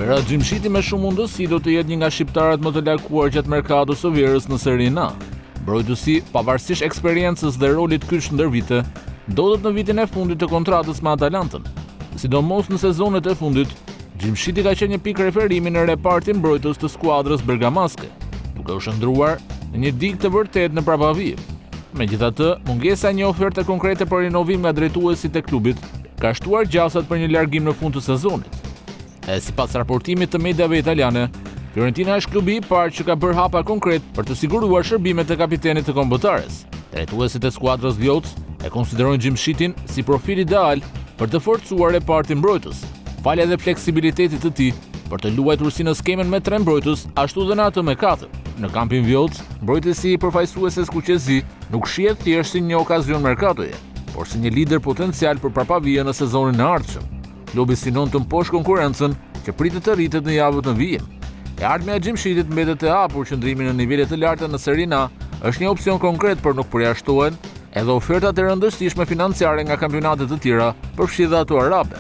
Berat Gjimshiti me shumë mundësi do të jetë një nga shqiptarët më të larkuar gjatë merkatos së verës në Serie A. Mbrojtësi, pavarësisht eksperiencës dhe rolit kyç ndër vite, ndodhet në vitin e fundit të kontratës me Atalantën. Sidomos në sezonet e fundit, Gjimshiti ka qenë një pikë referimi në repartin mbrojtës të skuadrës bergamaske, duke u shndruar në një digë të vërtet në prapavi. Megjithatë, mungesa e një oferte konkrete për rinovim nga drejtuesit e klubit ka shtuar gjasat për një largim në fund të sezonit. E sipas raportimit të mediave italiane, Fiorentina është klubi i parë që ka bërë hapa konkret për të siguruar shërbimet e kapitenit të kombëtares. Drejtuesit e skuadrës vjots e konsiderojnë Gjimshitin si profil ideal për të forcuar repartin mbrojtës, falë edhe fleksibilitetit të tij për të luajtur si në skemën me 3 mbrojtës, ashtu dhe në atë me 4. Në kampin vjots, mbrojtësi i përfaqësueses Kuqezi nuk shihet thjesht si një okazion merkatoje, por si një lider potencial për prapavije në sezonin e ardhshëm. Klubi sinon të mposh konkurrencën që pritet të rritet në javët në vijim. E ardhmja e Gjimshitit mbetet e hapur, qëndrimi në nivele të larta në Serie A është një opsion konkret, por nuk përjashtohen edhe ofertat e rëndësishme financiare nga kampionatet të tjera, përfshirë dhe ato arabe.